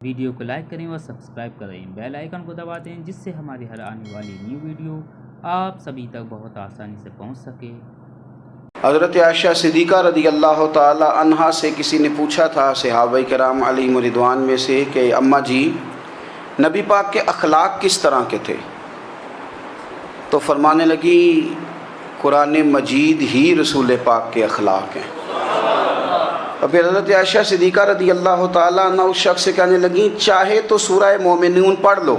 Video کو like کریں اور سبسکرائب کریں، بیل آئیکن کو دبا دیں جس سے ہماری ہر آنے والی نیو ویڈیو آپ سبھی تک بہت آسانی سے پہنچ سکے۔ حضرت عائشہ صدیقہ رضی اللہ تعالی عنہا سے کسی نے پوچھا تھا صحابہ کرام علیہم رضوان میں سے کہ اماں جی نبی پاک کے اخلاق کس طرح کے تھے؟ تو فرمانے لگی قرآن مجید ہی رسول پاک کے اخلاق ہیں۔ اور پھر حضرت عائشہ صدیقہ رضی اللہ تعالیٰ عنہ اس شخص سے کہنے لگیں چاہے تو سورہ مومنون پڑھ لو۔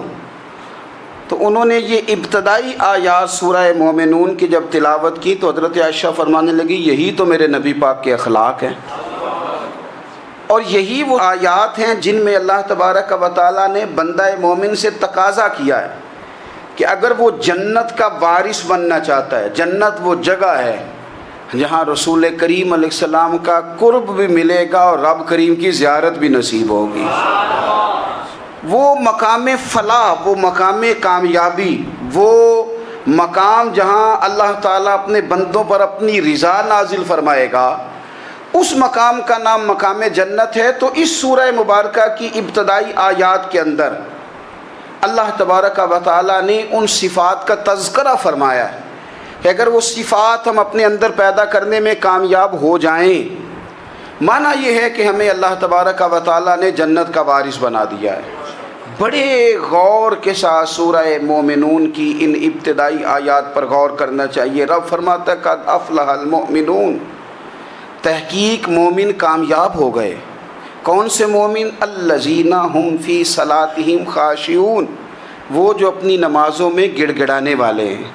تو انہوں نے یہ ابتدائی آیات سورہ مومنون کی جب تلاوت کی تو حضرت عائشہ فرمانے لگی یہی تو میرے نبی پاک کے اخلاق ہیں، اور یہی وہ آیات ہیں جن میں اللہ تبارک و تعالیٰ نے بندہ مومن سے تقاضا کیا ہے کہ اگر وہ جنت کا وارث بننا چاہتا ہے، جنت وہ جگہ ہے جہاں رسول کریم علیہ السلام کا قرب بھی ملے گا اور رب کریم کی زیارت بھی نصیب ہوگی، وہ مقام فلاح، وہ مقام کامیابی، وہ مقام جہاں اللہ تعالیٰ اپنے بندوں پر اپنی رضا نازل فرمائے گا، اس مقام کا نام مقام جنت ہے۔ تو اس سورہ مبارکہ کی ابتدائی آیات کے اندر اللہ تبارک و تعالیٰ نے ان صفات کا تذکرہ فرمایا ہے کہ اگر وہ صفات ہم اپنے اندر پیدا کرنے میں کامیاب ہو جائیں، معنی یہ ہے کہ ہمیں اللہ تبارک و تعالیٰ نے جنت کا وارث بنا دیا ہے۔ بڑے غور کے ساتھ سورہ مومنون کی ان ابتدائی آیات پر غور کرنا چاہیے۔ رب فرماتا ہے قد افلح المؤمنون، تحقیق مومن کامیاب ہو گئے۔ کون سے مومن؟ الذین ہم فی صلاتہم خاشعون، وہ جو اپنی نمازوں میں گڑ گڑانے والے ہیں،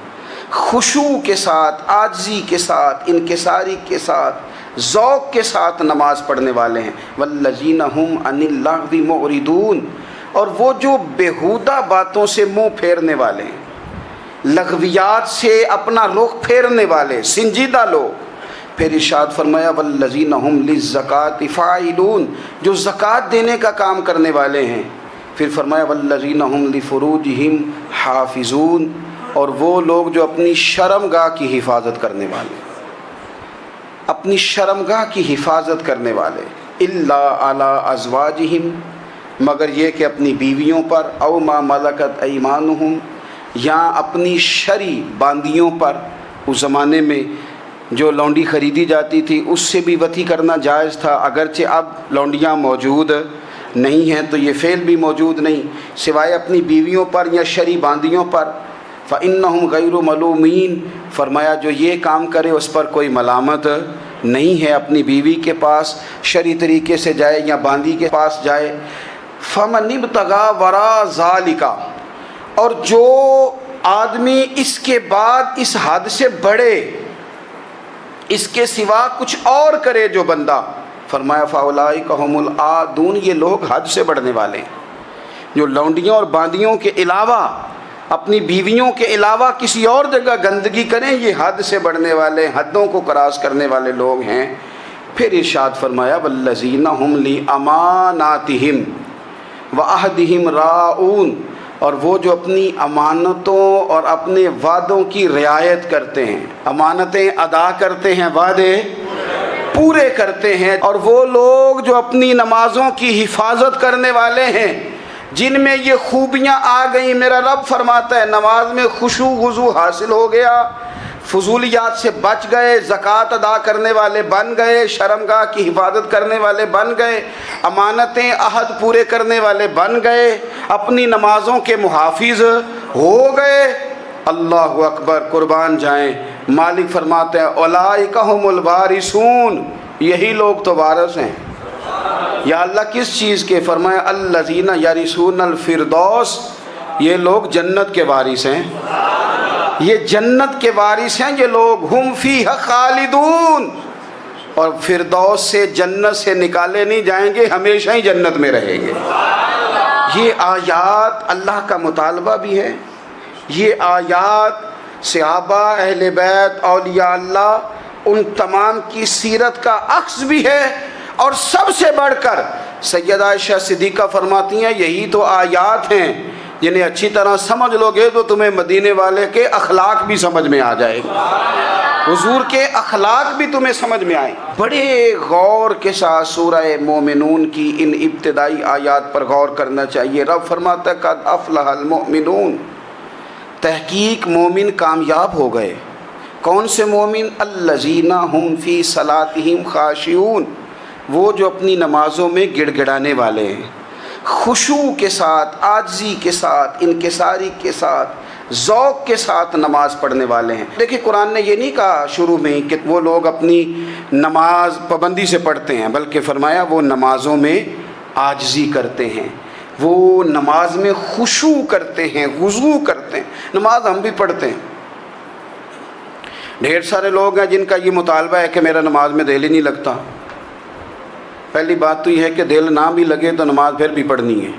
خشوع کے ساتھ، عاجزی کے ساتھ، انکساری کے ساتھ، ذوق کے ساتھ نماز پڑھنے والے ہیں۔ والذین ہم عن اللغو معرضون، اور وہ جو بیہودہ باتوں سے منہ پھیرنے والے ہیں، لغویات سے اپنا رخ پھیرنے والے سنجیدہ لوگ۔ پھر ارشاد فرمایا والذین ہم للزکاۃ فاعلون، جو زکوٰۃ دینے کا کام کرنے والے ہیں۔ پھر فرمایا والذین ہم لفروجہم حافظون، اور وہ لوگ جو اپنی شرمگاہ کی حفاظت کرنے والے، اپنی شرمگاہ کی حفاظت کرنے والے۔ الا علی ازواجہم، مگر یہ کہ اپنی بیویوں پر، او ما ملکت ایمانہم، یا اپنی شرعی باندیوں پر۔ اس زمانے میں جو لونڈی خریدی جاتی تھی اس سے بھی وطی کرنا جائز تھا، اگرچہ اب لونڈیاں موجود نہیں ہیں تو یہ فعل بھی موجود نہیں، سوائے اپنی بیویوں پر یا شرعی باندیوں پر۔ فَإِنَّهُمْ غَيْرُ مَلُومِينَ، فرمایا جو یہ کام کرے اس پر کوئی ملامت نہیں ہے، اپنی بیوی کے پاس شرعی طریقے سے جائے یا باندی کے پاس جائے۔ فَمَنِ ابْتَغَىٰ وَرَاءَ ذَلِكَ، اور جو آدمی اس کے بعد اس حد سے بڑھے، اس کے سوا کچھ اور کرے جو بندہ، فرمایا فَأُولَٰئِكَ هُمُ الْعَادُونَ، یہ لوگ حد سے بڑھنے والے ہیں، جو لونڈیوں اور باندیوں کے علاوہ، اپنی بیویوں کے علاوہ کسی اور جگہ گندگی کریں، یہ حد سے بڑھنے والے، حدوں کو کراس کرنے والے لوگ ہیں۔ پھر ارشاد فرمایا والذین ہم لاماناتہم وعہدہم راعون، اور وہ جو اپنی امانتوں اور اپنے وعدوں کی رعایت کرتے ہیں، امانتیں ادا کرتے ہیں، وعدے پورے کرتے ہیں۔ اور وہ لوگ جو اپنی نمازوں کی حفاظت کرنے والے ہیں، جن میں یہ خوبیاں آ گئیں۔ میرا رب فرماتا ہے نماز میں خشوع خضوع حاصل ہو گیا، فضولیات سے بچ گئے، زکوٰۃ ادا کرنے والے بن گئے، شرمگاہ کی حفاظت کرنے والے بن گئے، امانتیں عہد پورے کرنے والے بن گئے، اپنی نمازوں کے محافظ ہو گئے۔ اللہ اکبر، قربان جائیں۔ مالک فرماتے ہیں اولئک ھم الوارثون، یہی لوگ تو وارث ہیں۔ یا اللہ کس چیز کے؟ فرمایا الذین یرثون الفردوس، یہ لوگ جنت کے وارث ہیں، یہ جنت کے وارث ہیں یہ لوگ۔ ہم فیہا خالدون، اور فردوس سے، جنت سے نکالے نہیں جائیں گے، ہمیشہ ہی جنت میں رہیں گے۔ یہ آیات اللہ کا مطالبہ بھی ہے، یہ آیات صحابہ، اہل بیت، اولیاء اللہ، ان تمام کی سیرت کا عکس بھی ہے۔ اور سب سے بڑھ کر سیدہ عائشہ صدیقہ فرماتی ہیں یہی تو آیات ہیں جنہیں اچھی طرح سمجھ لو گے تو تمہیں مدینے والے کے اخلاق بھی سمجھ میں آ جائے گا۔ حضور کے اخلاق بھی تمہیں سمجھ میں آئیں۔ بڑے غور کے ساتھ سورہ مومنون کی ان ابتدائی آیات پر غور کرنا چاہیے۔ رب فرماتا ہے قد افلح المؤمنون، تحقیق مومن کامیاب ہو گئے۔ کون سے مومن؟ الذین ہم فی صلاتہم خاشعون، وہ جو اپنی نمازوں میں گڑ گڑانے والے ہیں، خشوع کے ساتھ، عاجزی کے ساتھ، انکساری کے ساتھ، ذوق کے ساتھ نماز پڑھنے والے ہیں۔ دیکھیں قرآن نے یہ نہیں کہا شروع میں کہ وہ لوگ اپنی نماز پابندی سے پڑھتے ہیں، بلکہ فرمایا وہ نمازوں میں عاجزی کرتے ہیں، وہ نماز میں خشوع کرتے ہیں، خضوع کرتے ہیں۔ نماز ہم بھی پڑھتے ہیں، ڈھیر سارے لوگ ہیں جن کا یہ مطالبہ ہے کہ میرا نماز میں دل ہی نہیں لگتا۔ پہلی بات تو یہ ہے کہ دل نہ بھی لگے تو نماز پھر بھی پڑھنی ہے،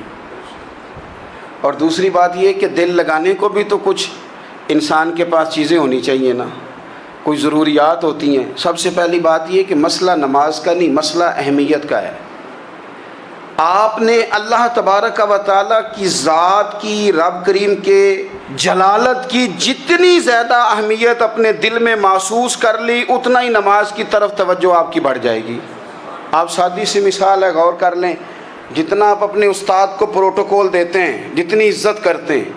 اور دوسری بات یہ ہے کہ دل لگانے کو بھی تو کچھ انسان کے پاس چیزیں ہونی چاہیے نا، کوئی ضروریات ہوتی ہیں۔ سب سے پہلی بات یہ کہ مسئلہ نماز کا نہیں، مسئلہ اہمیت کا ہے۔ آپ نے اللہ تبارک و تعالیٰ کی ذات کی، رب کریم کے جلالت کی جتنی زیادہ اہمیت اپنے دل میں محسوس کر لی، اتنا ہی نماز کی طرف توجہ آپ کی بڑھ جائے گی۔ آپ سادی سی مثال ہے، غور کر لیں، جتنا آپ اپنے استاد کو پروٹوکول دیتے ہیں، جتنی عزت کرتے ہیں،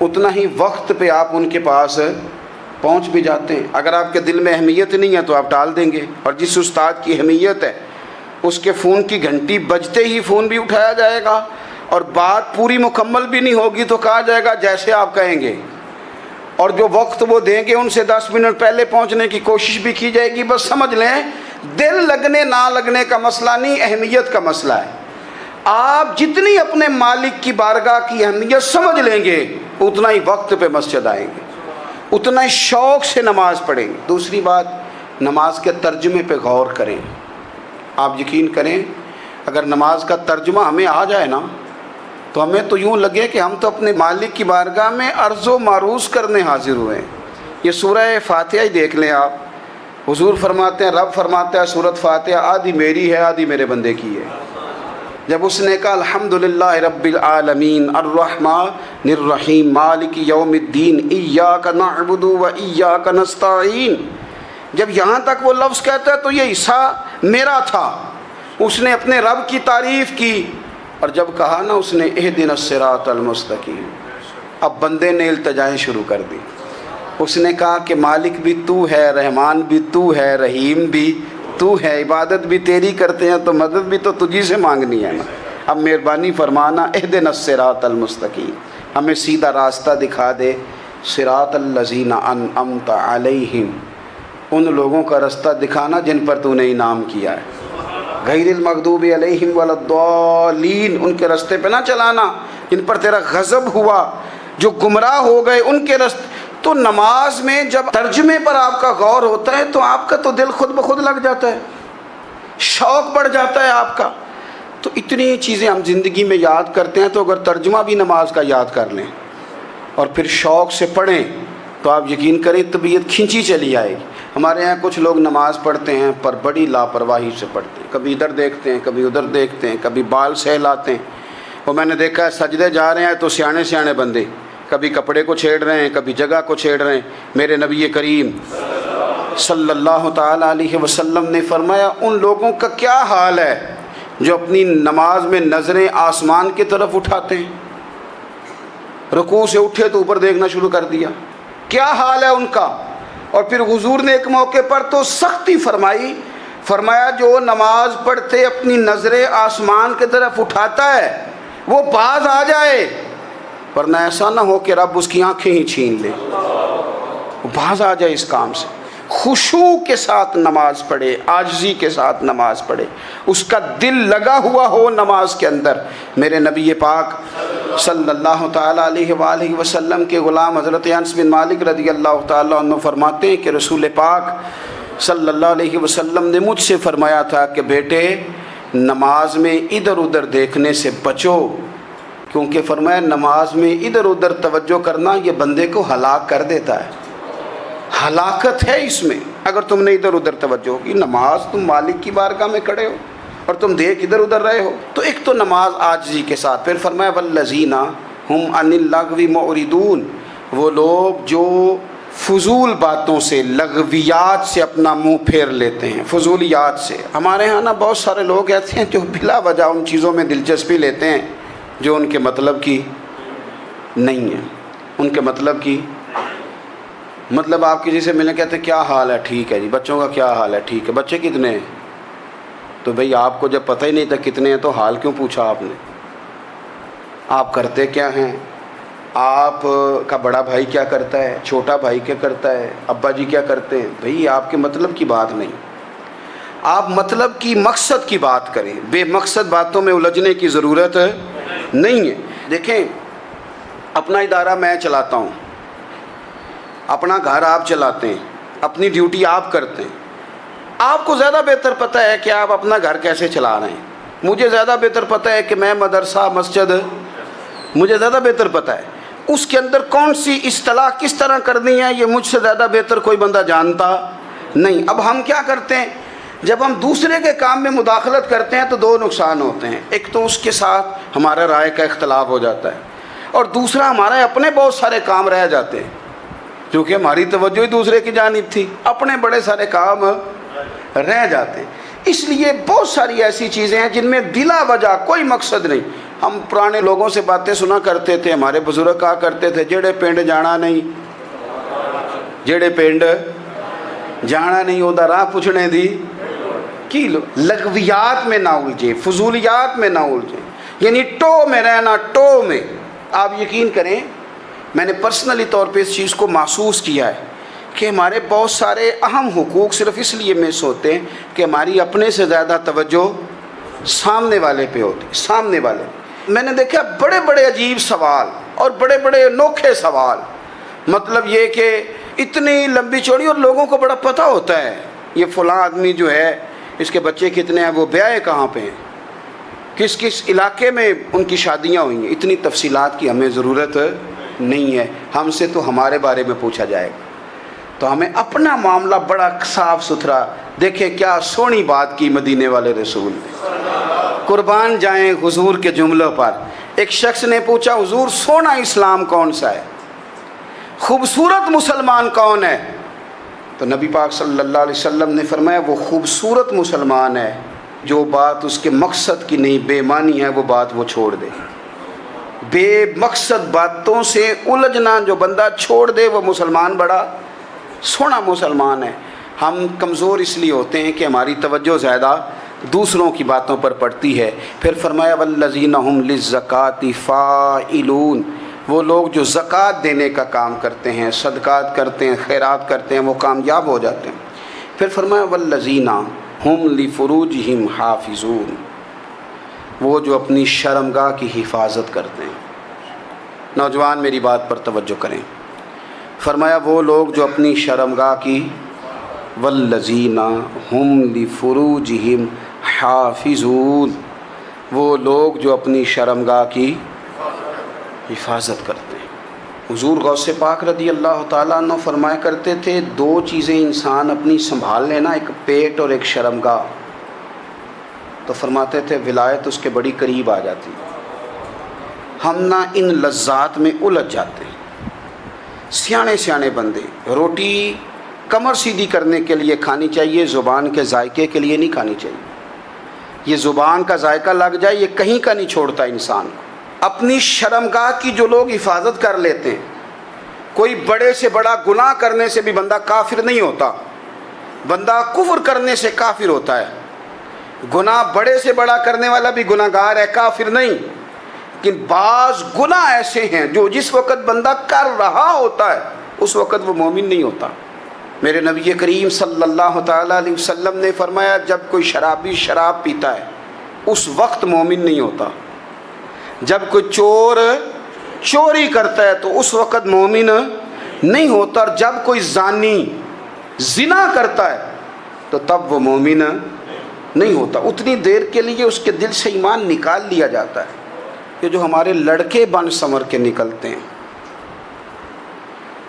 اتنا ہی وقت پہ آپ ان کے پاس پہنچ بھی جاتے ہیں۔ اگر آپ کے دل میں اہمیت نہیں ہے تو آپ ٹال دیں گے، اور جس استاد کی اہمیت ہے اس کے فون کی گھنٹی بجتے ہی فون بھی اٹھایا جائے گا، اور بات پوری مکمل بھی نہیں ہوگی تو کہا جائے گا جیسے آپ کہیں گے، اور جو وقت وہ دیں گے ان سے 10 منٹ پہلے پہنچنے کی کوشش بھی کی جائے گی۔ بس سمجھ لیں دل لگنے نہ لگنے کا مسئلہ نہیں، اہمیت کا مسئلہ ہے۔ آپ جتنی اپنے مالک کی بارگاہ کی اہمیت سمجھ لیں گے، اتنا ہی وقت پہ مسجد آئیں گے، اتنا ہی شوق سے نماز پڑھیں گے۔ دوسری بات، نماز کے ترجمے پہ غور کریں۔ آپ یقین کریں اگر نماز کا ترجمہ ہمیں آ جائے نا تو ہمیں تو یوں لگے کہ ہم تو اپنے مالک کی بارگاہ میں عرض و معروض کرنے حاضر ہوئے ہیں۔ یہ سورہ فاتحہ ہی دیکھ لیں آپ، حضور فرماتے ہیں، رب فرماتا ہے سورۃ فاتحہ آدھی میری ہے آدھی میرے بندے کی ہے۔ جب اس نے کہا الحمدللہ رب العالمین الرحمن الرحیم مالک یوم الدین ایاک نعبد و ایاک نستعین، جب یہاں تک وہ لفظ کہتا ہے تو یہ حصہ میرا تھا۔ اس نے اپنے رب کی تعریف کی، اور جب کہا نا اس نے اہدنا الصراط المستقیم، اب بندے نے التجائیں شروع کر دی۔ اس نے کہا کہ مالک بھی تو ہے، رحمان بھی تو ہے، رحیم بھی تو ہے، عبادت بھی تیری کرتے ہیں تو مدد بھی تو تجھی سے مانگنی ہے نا، اب مہربانی فرمانا اہدنا الصراط المستقیم، ہمیں سیدھا راستہ دکھا دے، صراط الذین انعمت علیہم، ان لوگوں کا راستہ دکھانا جن پر تو نے انعام کیا ہے، غیر المغضوب علیہم ولا الضالین، ان کے راستے پہ نہ چلانا جن پر تیرا غضب ہوا، جو گمراہ ہو گئے ان کے راستے۔ تو نماز میں جب ترجمے پر آپ کا غور ہوتا ہے تو آپ کا تو دل خود بخود لگ جاتا ہے، شوق بڑھ جاتا ہے آپ کا۔ تو اتنی چیزیں ہم زندگی میں یاد کرتے ہیں، تو اگر ترجمہ بھی نماز کا یاد کر لیں اور پھر شوق سے پڑھیں تو آپ یقین کریں طبیعت کھنچی چلی آئے گی۔ ہمارے یہاں کچھ لوگ نماز پڑھتے ہیں پر بڑی لاپرواہی سے پڑھتے ہیں، کبھی ادھر دیکھتے ہیں کبھی ادھر دیکھتے ہیں، کبھی بال سہلاتے ہیں۔ وہ میں نے دیکھا ہے سجدے جا رہے ہیں تو سیانے سیانے بندے کبھی کپڑے کو چھیڑ رہے ہیں کبھی جگہ کو چھیڑ رہے ہیں۔ میرے نبی کریم صلی اللہ تعالیٰ علیہ وسلم نے فرمایا ان لوگوں کا کیا حال ہے جو اپنی نماز میں نظریں آسمان کی طرف اٹھاتے ہیں، رکوع سے اٹھے تو اوپر دیکھنا شروع کر دیا، کیا حال ہے ان کا۔ اور پھر حضور نے ایک موقع پر تو سختی فرمائی، فرمایا جو نماز پڑھتے اپنی نظریں آسمان کی طرف اٹھاتا ہے وہ باز آ جائے، ورنہ ایسا نہ ہو کہ رب اس کی آنکھیں ہی چھین لے، وہ باز آ جائے اس کام سے۔ خشوع کے ساتھ نماز پڑھے، عاجزی کے ساتھ نماز پڑھے، اس کا دل لگا ہوا ہو نماز کے اندر۔ میرے نبی پاک صلی اللہ تعالیٰ علیہ وآلہ وسلم کے غلام حضرت انس بن مالک رضی اللہ تعالیٰ عنہ فرماتے ہیں کہ رسول پاک صلی اللہ علیہ وسلم نے مجھ سے فرمایا تھا کہ بیٹے نماز میں ادھر ادھر دیکھنے سے بچو، کیونکہ فرمایا نماز میں ادھر ادھر توجہ کرنا یہ بندے کو ہلاک کر دیتا ہے، ہلاکت ہے اس میں اگر تم نے ادھر ادھر توجہ ہوگی۔ نماز تم مالک کی بارگاہ میں کھڑے ہو اور تم دیکھ ادھر ادھر رہے ہو، تو ایک تو نماز عاجزی کے ساتھ۔ پھر فرمایا والذین ہم عن اللغو معرضون، وہ لوگ جو فضول باتوں سے، لغویات سے اپنا منہ پھیر لیتے ہیں، فضولیات سے۔ ہمارے ہاں نا بہت سارے لوگ ایسے ہیں جو بلا وجہ ان چیزوں میں دلچسپی لیتے ہیں جو ان کے مطلب کی نہیں ہے، ان کے مطلب کی مطلب آپ کسی سے ملیں کہتے ہیں کیا حال ہے، ٹھیک ہے جی، بچوں کا کیا حال ہے، ٹھیک ہے، بچے کتنے ہیں؟ تو بھئی آپ کو جب پتہ ہی نہیں تھا کتنے ہیں تو حال کیوں پوچھا آپ نے؟ آپ کرتے کیا ہیں؟ آپ کا بڑا بھائی کیا کرتا ہے، چھوٹا بھائی کیا کرتا ہے، ابا جی کیا کرتے ہیں؟ بھئی آپ کے مطلب کی بات نہیں، آپ مطلب کی مقصد کی بات کریں، بے مقصد باتوں میں الجھنے کی ضرورت نہیں ہے۔ دیکھیں، اپنا ادارہ میں چلاتا ہوں، اپنا گھر آپ چلاتے ہیں، اپنی ڈیوٹی آپ کرتے ہیں، آپ کو زیادہ بہتر پتہ ہے کہ آپ اپنا گھر کیسے چلا رہے ہیں، مجھے زیادہ بہتر پتہ ہے کہ میں مدرسہ مسجد، مجھے زیادہ بہتر پتہ ہے اس کے اندر کون سی اصطلاح کس طرح کرنی ہے، یہ مجھ سے زیادہ بہتر کوئی بندہ جانتا نہیں۔ اب ہم کیا کرتے ہیں، جب ہم دوسرے کے کام میں مداخلت کرتے ہیں تو دو نقصان ہوتے ہیں، ایک تو اس کے ساتھ ہمارا رائے کا اختلاف ہو جاتا ہے، اور دوسرا ہمارے اپنے بہت سارے کام رہ جاتے ہیں، کیونکہ ہماری توجہ ہی دوسرے کی جانب تھی، اپنے بڑے سارے کام رہ جاتے ہیں۔ اس لیے بہت ساری ایسی چیزیں ہیں جن میں بلا وجہ کوئی مقصد نہیں۔ ہم پرانے لوگوں سے باتیں سنا کرتے تھے، ہمارے بزرگ کہا کرتے تھے جڑے پنڈ جانا نہیں، جڑے پنڈ جانا نہیں وہ راہ پوچھنے دی کی لو۔ لغویات میں نہ الجھیں، فضولیات میں نہ الجھیں، یعنی ٹو میں رہنا، ٹو میں۔ آپ یقین کریں، میں نے پرسنلی طور پہ اس چیز کو محسوس کیا ہے کہ ہمارے بہت سارے اہم حقوق صرف اس لیے مس ہوتے ہیں کہ ہماری اپنے سے زیادہ توجہ سامنے والے پہ ہوتی، سامنے والے۔ میں نے دیکھا بڑے بڑے عجیب سوال اور بڑے بڑے انوکھے سوال، مطلب یہ کہ اتنی لمبی چوڑی، اور لوگوں کو بڑا پتہ ہوتا ہے یہ فلاں آدمی جو ہے اس کے بچے کتنے ہیں، وہ بیاہ کہاں پہ ہیں، کس کس علاقے میں ان کی شادیاں ہوئی ہیں۔ اتنی تفصیلات کی ہمیں ضرورت نہیں ہے، ہم سے تو ہمارے بارے میں پوچھا جائے گا، تو ہمیں اپنا معاملہ بڑا صاف ستھرا۔ دیکھیں کیا سونی بات کی مدینے والے رسول نے، قربان جائیں حضور کے جملوں پر۔ ایک شخص نے پوچھا حضور سونا اسلام کون سا ہے، خوبصورت مسلمان کون ہے؟ تو نبی پاک صلی اللہ علیہ وسلم نے فرمایا وہ خوبصورت مسلمان ہے جو بات اس کے مقصد کی نہیں، بے معنی ہے، وہ بات وہ چھوڑ دے۔ بے مقصد باتوں سے الجھنا جو بندہ چھوڑ دے وہ مسلمان بڑا سونا مسلمان ہے۔ ہم کمزور اس لیے ہوتے ہیں کہ ہماری توجہ زیادہ دوسروں کی باتوں پر پڑتی ہے۔ پھر فرمایا والذین ھم للزکاۃ فاعلون، وہ لوگ جو زکوٰۃ دینے کا کام کرتے ہیں، صدقات کرتے ہیں، خیرات کرتے ہیں، وہ کامیاب ہو جاتے ہیں۔ پھر فرمایا والذین ھم لفروجہم حافظون، وہ جو اپنی شرمگاہ کی حفاظت کرتے ہیں۔ نوجوان میری بات پر توجہ کریں، فرمایا وہ لوگ جو اپنی شرمگاہ کی، والذین ھم لفروجہم حافظون، وہ لوگ جو اپنی شرمگاہ کی حفاظت کرتے ہیں۔ حضور غوث پاک رضی اللہ تعالیٰ عنہ فرمایا کرتے تھے دو چیزیں انسان اپنی سنبھال لینا، ایک پیٹ اور ایک شرمگاہ، تو فرماتے تھے ولایت اس کے بڑی قریب آ جاتی۔ ہم نہ ان لذات میں الجھ جاتے ہیں۔ سیانے سیانے بندے، روٹی کمر سیدھی کرنے کے لیے کھانی چاہیے، زبان کے ذائقے کے لیے نہیں کھانی چاہیے۔ یہ زبان کا ذائقہ لگ جائے یہ کہیں کا نہیں چھوڑتا انسان کو۔ اپنی شرمگاہ کی جو لوگ حفاظت کر لیتے ہیں، کوئی بڑے سے بڑا گناہ کرنے سے بھی بندہ کافر نہیں ہوتا، بندہ کفر کرنے سے کافر ہوتا ہے۔ گناہ بڑے سے بڑا کرنے والا بھی گناہ گار ہے، کافر نہیں۔ لیکن بعض گناہ ایسے ہیں جو جس وقت بندہ کر رہا ہوتا ہے اس وقت وہ مومن نہیں ہوتا۔ میرے نبی کریم صلی اللہ تعالیٰ علیہ وسلم نے فرمایا جب کوئی شرابی شراب پیتا ہے اس وقت مومن نہیں ہوتا، جب کوئی چور چوری کرتا ہے تو اس وقت مومن نہیں ہوتا، اور جب کوئی زانی زنا کرتا ہے تو تب وہ مومن نہیں ہوتا۔ اتنی دیر کے لیے اس کے دل سے ایمان نکال لیا جاتا ہے۔ یہ جو ہمارے لڑکے بن سنور کے نکلتے ہیں،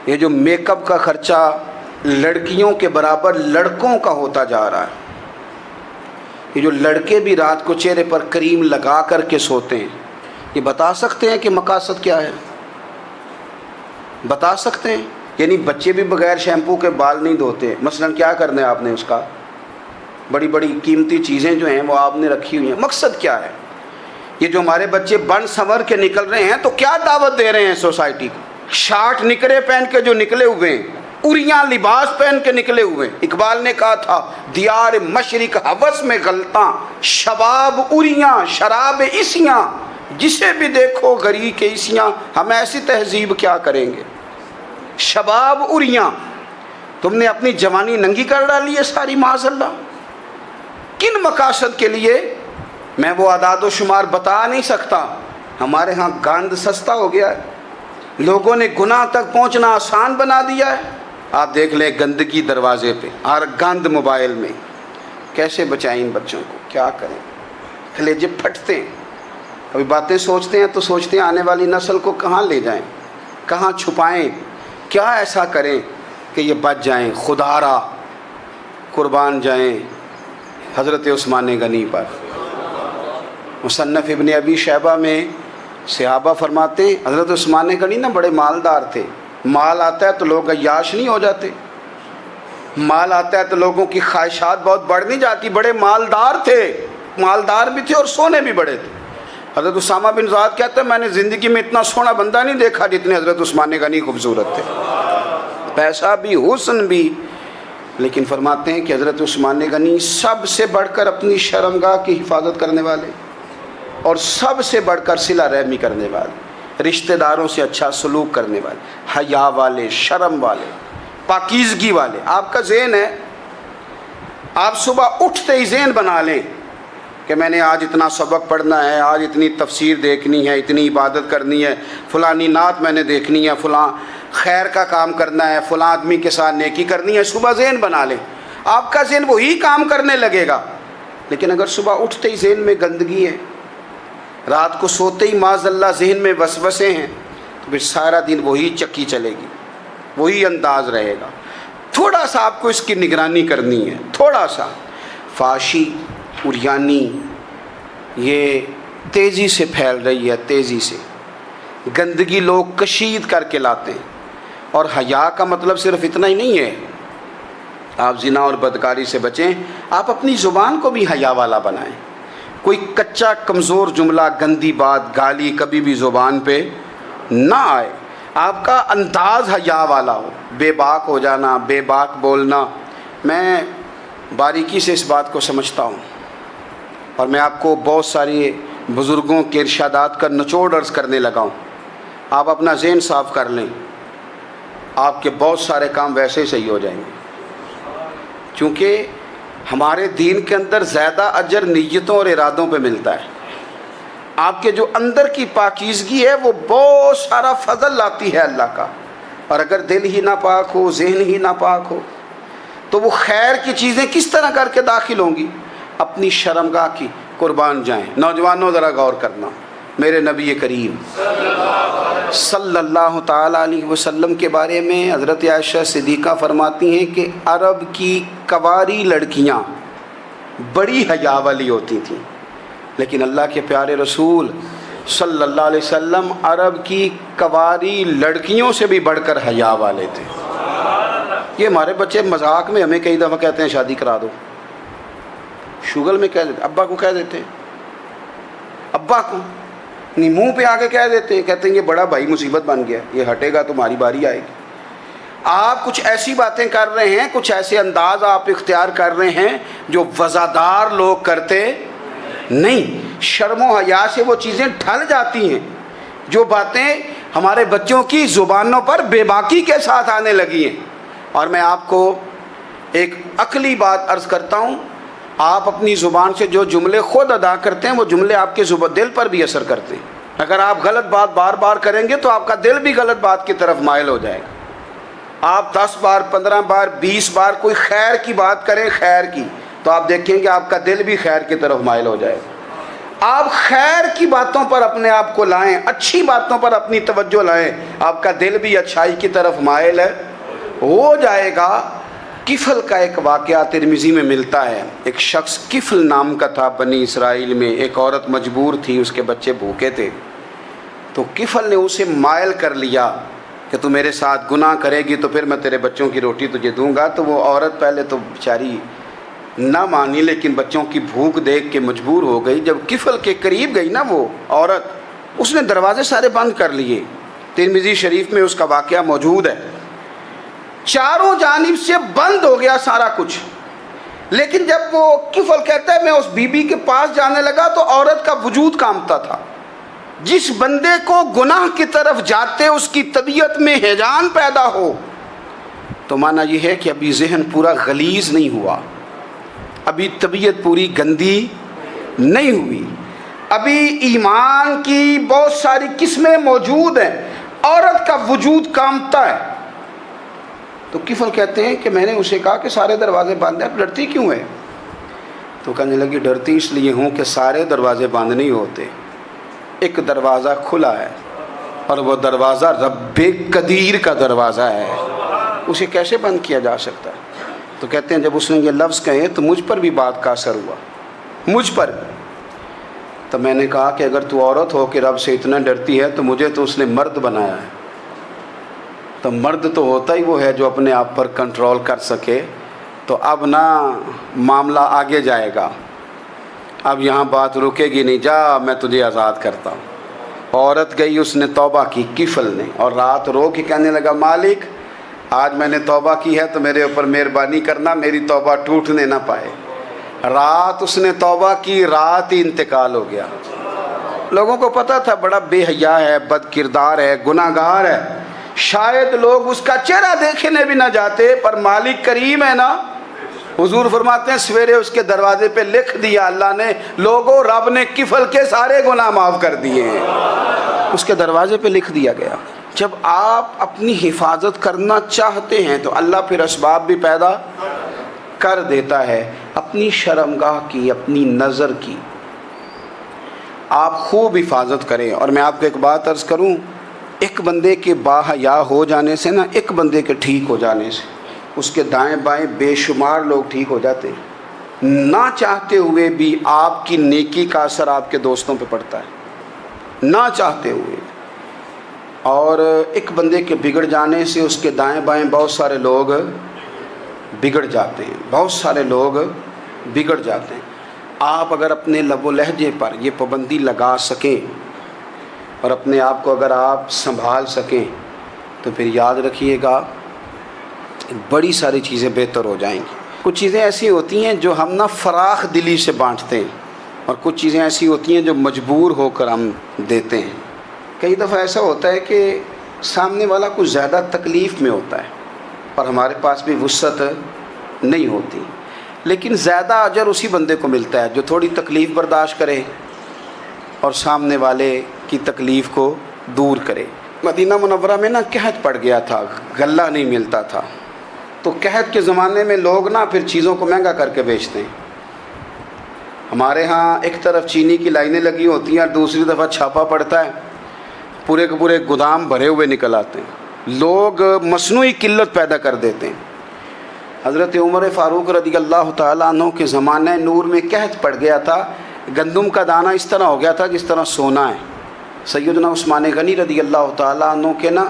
یہ جو میک اپ کا خرچہ لڑکیوں کے برابر لڑکوں کا ہوتا جا رہا ہے، یہ جو لڑکے بھی رات کو چہرے پر کریم لگا کر کے سوتے ہیں، یہ بتا سکتے ہیں کہ مقاصد کیا ہے؟ بتا سکتے ہیں؟ یعنی بچے بھی بغیر شیمپو کے بال نہیں دھوتے. مثلاً کیا کرنا ہے آپ نے اس کا؟ بڑی بڑی قیمتی چیزیں جو ہیں وہ آپ نے رکھی ہوئی ہیں. مقصد کیا ہے؟ یہ جو ہمارے بچے بن سنور کے نکل رہے ہیں تو کیا دعوت دے رہے ہیں سوسائٹی کو؟ شارٹ نکرے پہن کے جو نکلے ہوئے ہیں، اریاں لباس پہن کے نکلے ہوئے ہیں. اقبال نے کہا تھا دیار مشرق ہوس میں غلطاں، شباب اریاں شراب عیسیاں، جسے بھی دیکھو غری کے عیسیاں. ہم ایسی تہذیب کیا کریں گے؟ شباب اریاں، تم نے اپنی جوانی ننگی کر ڈالی ہے ساری معاذ اللہ. کن مقاصد کے لیے؟ میں وہ اعداد و شمار بتا نہیں سکتا. ہمارے ہاں گاند سستا ہو گیا ہے، لوگوں نے گناہ تک پہنچنا آسان بنا دیا ہے. آپ دیکھ لیں گندگی دروازے پہ اور گند موبائل میں. کیسے بچائیں ان بچوں کو؟ کیا کریں؟ کلیجے پھٹتے ہیں. کبھی باتیں سوچتے ہیں تو سوچتے ہیں آنے والی نسل کو کہاں لے جائیں، کہاں چھپائیں، کیا ایسا کریں کہ یہ بچ جائیں. خدا را قربان جائیں حضرت عثمان غنی پر. مصنف ابن ابی شیبہ میں صحابہ فرماتے ہیں حضرت عثمان غنی نا بڑے مالدار تھے. مال آتا ہے تو لوگ عیاش نہیں ہو جاتے، مال آتا ہے تو لوگوں کی خواہشات بہت بڑھ نہیں جاتی. بڑے مالدار تھے، مالدار بھی تھے اور سونے بھی بڑے تھے. حضرت اسامہ بن زید کہتے ہیں میں نے زندگی میں اتنا سونا بندہ نہیں دیکھا جتنے حضرت عثمان غنی خوبصورت تھے. پیسہ بھی حسن بھی. لیکن فرماتے ہیں کہ حضرت عثمان غنی سب سے بڑھ کر اپنی شرمگاہ کی حفاظت کرنے والے اور سب سے بڑھ کر صلہ رحمی کرنے والے، رشتہ داروں سے اچھا سلوک کرنے والے، حیا والے، شرم والے، پاکیزگی والے. آپ کا ذہن ہے، آپ صبح اٹھتے ہی ذہن بنا لیں کہ میں نے آج اتنا سبق پڑھنا ہے، آج اتنی تفسیر دیکھنی ہے، اتنی عبادت کرنی ہے، فلانی نعت میں نے دیکھنی ہے، فلاں خیر کا کام کرنا ہے، فلاں آدمی کے ساتھ نیکی کرنی ہے. صبح ذہن بنا لیں، آپ کا ذہن وہی کام کرنے لگے گا. لیکن اگر صبح اٹھتے ہی ذہن میں گندگی ہے، رات کو سوتے ہی معاذ اللہ ذہن میں وسوسے ہیں، تو پھر سارا دن وہی چکی چلے گی، وہی انداز رہے گا. تھوڑا سا آپ کو اس کی نگرانی کرنی ہے. تھوڑا سا فحاشی اریانی یہ تیزی سے پھیل رہی ہے، تیزی سے گندگی لوگ کشید کر کے لاتے ہیں. اور حیا کا مطلب صرف اتنا ہی نہیں ہے آپ زنا اور بدکاری سے بچیں، آپ اپنی زبان کو بھی حیا والا بنائیں. کوئی کچا کمزور جملہ، گندی بات، گالی کبھی بھی زبان پہ نہ آئے. آپ کا انداز حیا والا ہو. بے باک ہو جانا، بے باک بولنا، میں باریکی سے اس بات کو سمجھتا ہوں اور میں آپ کو بہت ساری بزرگوں کے ارشادات کا نچوڑ عرض کرنے لگا ہوں. آپ اپنا ذہن صاف کر لیں، آپ کے بہت سارے کام ویسے ہی صحیح ہو جائیں گے. چونکہ ہمارے دین کے اندر زیادہ اجر نیتوں اور ارادوں پہ ملتا ہے. آپ کے جو اندر کی پاکیزگی ہے وہ بہت سارا فضل لاتی ہے اللہ کا. اور اگر دل ہی ناپاک ہو، ذہن ہی ناپاک ہو، تو وہ خیر کی چیزیں کس طرح کر کے داخل ہوں گی؟ اپنی شرمگاہ کی قربان جائیں. نوجوانوں ذرا غور کرنا. میرے نبی کریم صلی اللہ تعالیٰ علیہ وسلم کے بارے میں حضرت عائشہ صدیقہ فرماتی ہیں کہ عرب کی کنواری لڑکیاں بڑی حیا والی ہوتی تھیں، لیکن اللہ کے پیارے رسول صلی اللہ علیہ وسلم عرب کی کنواری لڑکیوں سے بھی بڑھ کر حیا والے تھے. یہ ہمارے بچے مذاق میں ہمیں کئی دفعہ کہتے ہیں شادی کرا دو. شوگل میں کہہ دیتے، ابا کو کہہ دیتے ہیں، ابا کو نہیں منہ پہ آ کے کہہ دیتے ہیں، کہتے ہیں یہ بڑا بھائی مصیبت بن گیا، یہ ہٹے گا تو ہماری باری آئے گی. آپ کچھ ایسی باتیں کر رہے ہیں، کچھ ایسے انداز آپ اختیار کر رہے ہیں جو وزادار لوگ کرتے نہیں. شرم و حیا سے وہ چیزیں ڈھل جاتی ہیں جو باتیں ہمارے بچوں کی زبانوں پر بے باکی کے ساتھ آنے لگی ہیں. اور میں آپ کو ایک عقلی بات عرض کرتا ہوں، آپ اپنی زبان سے جو جملے خود ادا کرتے ہیں وہ جملے آپ کے دل پر بھی اثر کرتے ہیں. اگر آپ غلط بات بار بار کریں گے تو آپ کا دل بھی غلط بات کی طرف مائل ہو جائے گا. آپ 10 بار 15 بار 20 بار کوئی خیر کی بات کریں، خیر کی، تو آپ دیکھیں گے آپ کا دل بھی خیر کی طرف مائل ہو جائے گا. آپ خیر کی باتوں پر اپنے آپ کو لائیں، اچھی باتوں پر اپنی توجہ لائیں، آپ کا دل بھی اچھائی کی طرف مائل ہو جائے گا. کفل کا ایک واقعہ ترمذی میں ملتا ہے. ایک شخص کفل نام کا تھا بنی اسرائیل میں. ایک عورت مجبور تھی، اس کے بچے بھوکے تھے، تو کفل نے اسے مائل کر لیا کہ تو میرے ساتھ گناہ کرے گی تو پھر میں تیرے بچوں کی روٹی تجھے دوں گا. تو وہ عورت پہلے تو بیچاری نہ مانی، لیکن بچوں کی بھوک دیکھ کے مجبور ہو گئی. جب کفل کے قریب گئی نا وہ عورت، اس نے دروازے سارے بند کر لیے. ترمذی شریف میں اس کا واقعہ موجود ہے. چاروں جانب سے بند ہو گیا سارا کچھ. لیکن جب وہ کفل کہتا ہے میں اس بی بی کے پاس جانے لگا تو عورت کا وجود کانپتا تھا. جس بندے کو گناہ کی طرف جاتے اس کی طبیعت میں ہیجان پیدا ہو تو معنی یہ ہے کہ ابھی ذہن پورا غلیظ نہیں ہوا، ابھی طبیعت پوری گندی نہیں ہوئی، ابھی ایمان کی بہت ساری قسمیں موجود ہیں، عورت کا وجود کانپتا ہے. تو کفل کہتے ہیں کہ میں نے اسے کہا کہ سارے دروازے بند ہیں، ڈرتی کیوں ہے؟ تو کہنے لگی ڈرتی اس لیے ہوں کہ سارے دروازے بند نہیں ہوتے، ایک دروازہ کھلا ہے اور وہ دروازہ رب قدیر کا دروازہ ہے، اسے کیسے بند کیا جا سکتا ہے؟ تو کہتے ہیں جب اس نے یہ لفظ کہے تو مجھ پر بھی بات کا اثر ہوا، مجھ پر بھی. تو میں نے کہا کہ اگر تو عورت ہو کے رب سے اتنا ڈرتی ہے تو مجھے تو اس نے مرد بنایا ہے. تو مرد تو ہوتا ہی وہ ہے جو اپنے آپ پر کنٹرول کر سکے. تو اب نہ معاملہ آگے جائے گا، اب یہاں بات رکے گی نہیں، جا میں تجھے آزاد کرتا ہوں. عورت گئی، اس نے توبہ کی کفل نے، اور رات رو کے کہنے لگا مالک آج میں نے توبہ کی ہے تو میرے اوپر مہربانی کرنا، میری توبہ ٹوٹنے نہ پائے. رات اس نے توبہ کی، رات ہی انتقال ہو گیا. لوگوں کو پتہ تھا بڑا بے حیا ہے، بد کردار ہے، گناہ گار ہے، شاید لوگ اس کا چہرہ دیکھنے بھی نہ جاتے، پر مالک کریم ہے نا. حضور فرماتے ہیں سویرے اس کے دروازے پہ لکھ دیا اللہ نے، لوگوں رب نے کفل کے سارے گناہ معاف کر دیے ہیں. اس کے دروازے پہ لکھ دیا گیا. جب آپ اپنی حفاظت کرنا چاہتے ہیں تو اللہ پھر اسباب بھی پیدا کر دیتا ہے. اپنی شرمگاہ کی، اپنی نظر کی آپ خوب حفاظت کریں. اور میں آپ کو ایک بات عرض کروں، ایک بندے کے باحیا ہو جانے سے نا، ایک بندے کے ٹھیک ہو جانے سے اس کے دائیں بائیں بے شمار لوگ ٹھیک ہو جاتے ہیں. نہ چاہتے ہوئے بھی آپ کی نیکی کا اثر آپ کے دوستوں پہ پڑتا ہے، نہ چاہتے ہوئے. اور ایک بندے کے بگڑ جانے سے اس کے دائیں بائیں بہت سارے لوگ بگڑ جاتے ہیں، بہت سارے لوگ بگڑ جاتے ہیں. آپ اگر اپنے لب و لہجے پر یہ پابندی لگا سکیں اور اپنے آپ کو اگر آپ سنبھال سکیں تو پھر یاد رکھیے گا بڑی ساری چیزیں بہتر ہو جائیں گی. کچھ چیزیں ایسی ہوتی ہیں جو ہم نہ فراخ دلی سے بانٹتے ہیں، اور کچھ چیزیں ایسی ہوتی ہیں جو مجبور ہو کر ہم دیتے ہیں. کئی دفعہ ایسا ہوتا ہے کہ سامنے والا کچھ زیادہ تکلیف میں ہوتا ہے اور ہمارے پاس بھی وسعت نہیں ہوتی، لیکن زیادہ اجر اسی بندے کو ملتا ہے جو تھوڑی تکلیف برداشت کرے اور سامنے والے کی تکلیف کو دور کرے. مدینہ منورہ میں نا قحط پڑ گیا تھا، غلہ نہیں ملتا تھا. تو قحط کے زمانے میں لوگ نا پھر چیزوں کو مہنگا کر کے بیچتے ہیں. ہمارے ہاں ایک طرف چینی کی لائنیں لگی ہوتی ہیں اور دوسری دفعہ چھاپا پڑتا ہے، پورے کے پورے گودام بھرے ہوئے نکل آتے ہیں. لوگ مصنوعی قلت پیدا کر دیتے ہیں. حضرت عمر فاروق رضی اللہ تعالیٰ عنہ کے زمانہ نور میں قحط پڑ گیا تھا. گندم کا دانہ اس طرح ہو گیا تھا جس طرح سونا ہے. سیدنا عثمان غنی رضی اللہ تعالیٰ عنہ کے نا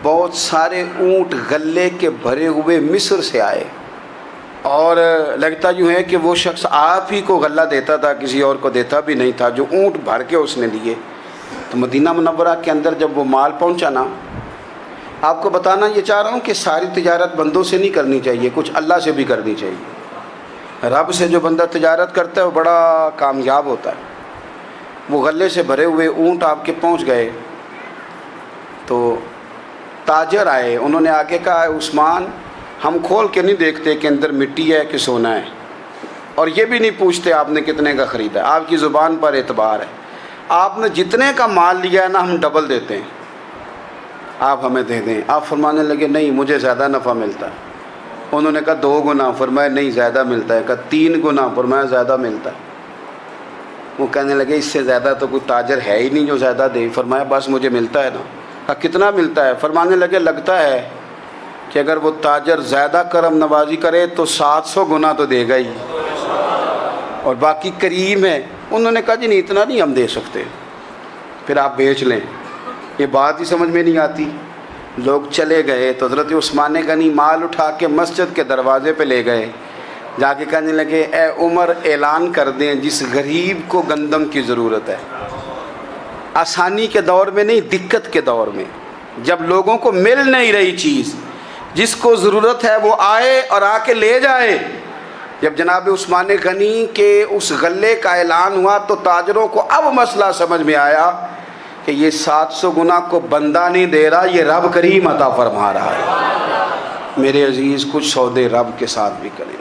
بہت سارے اونٹ غلے کے بھرے ہوئے مصر سے آئے، اور لگتا یوں ہے کہ وہ شخص آپ ہی کو غلہ دیتا تھا، کسی اور کو دیتا بھی نہیں تھا، جو اونٹ بھر کے اس نے لیے. تو مدینہ منورہ کے اندر جب وہ مال پہنچا نا، آپ کو بتانا یہ چاہ رہا ہوں کہ ساری تجارت بندوں سے نہیں کرنی چاہیے، کچھ اللہ سے بھی کرنی چاہیے. رب سے جو بندہ تجارت کرتا ہے وہ بڑا کامیاب ہوتا ہے. وہ غلے سے بھرے ہوئے اونٹ آپ کے پہنچ گئے تو تاجر آئے، انہوں نے آگے کہا عثمان ہم کھول کے نہیں دیکھتے کہ اندر مٹی ہے کہ سونا ہے، اور یہ بھی نہیں پوچھتے آپ نے کتنے کا خریدا ہے، آپ کی زبان پر اعتبار ہے. آپ نے جتنے کا مال لیا ہے نا ہم ڈبل دیتے ہیں، آپ ہمیں دے دیں. آپ فرمانے لگے نہیں مجھے زیادہ نفع ملتا ہے. انہوں نے کہا 2 گنا، فرمایا نہیں زیادہ ملتا ہے. کہا 3 گنا، فرمایا زیادہ ملتا ہے. وہ کہنے لگے اس سے زیادہ تو کوئی تاجر ہے ہی نہیں جو زیادہ دے. فرمایا بس مجھے ملتا ہے نا. کہا کتنا ملتا ہے؟ فرمانے لگے لگتا ہے کہ اگر وہ تاجر زیادہ کرم نوازی کرے تو 700 گنا تو دے گا ہی، اور باقی کریم ہے. انہوں نے کہا جی نہیں اتنا نہیں ہم دے سکتے، پھر آپ بیچ لیں. یہ بات ہی سمجھ میں نہیں آتی. لوگ چلے گئے تو حضرت عثمان غنی مال اٹھا کے مسجد کے دروازے پہ لے گئے، جا کے کہنے لگے اے عمر اعلان کر دیں جس غریب کو گندم کی ضرورت ہے، آسانی کے دور میں نہیں، دقت کے دور میں، جب لوگوں کو مل نہیں رہی چیز، جس کو ضرورت ہے وہ آئے اور آ کے لے جائے۔ جب جناب عثمان غنی کے اس غلے کا اعلان ہوا تو تاجروں کو اب مسئلہ سمجھ میں آیا کہ یہ 700 گنا کو بندہ نہیں دے رہا، یہ رب کریم عطا فرما رہا ہے۔ میرے عزیز، کچھ سودے رب کے ساتھ بھی کریں۔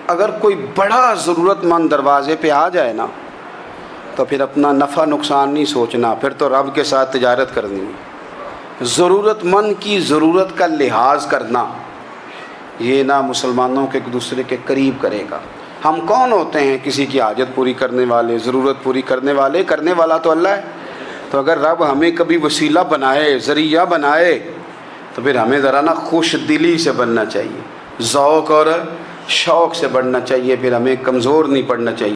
اگر کوئی بڑا ضرورت مند دروازے پہ آ جائے نا تو پھر اپنا نفع نقصان نہیں سوچنا، پھر تو رب کے ساتھ تجارت کرنی ہے۔ ضرورت مند کی ضرورت کا لحاظ کرنا یہ نہ مسلمانوں کے ایک دوسرے کے قریب کرے گا۔ ہم کون ہوتے ہیں کسی کی حاجت پوری کرنے والے، ضرورت پوری کرنے والے؟ کرنے والا تو اللہ ہے۔ تو اگر رب ہمیں کبھی وسیلہ بنائے، ذریعہ بنائے، تو پھر ہمیں ذرا نا خوش دلی سے بننا چاہیے، ذوق اور شوق سے بڑھنا چاہیے، پھر ہمیں کمزور نہیں پڑنا چاہیے۔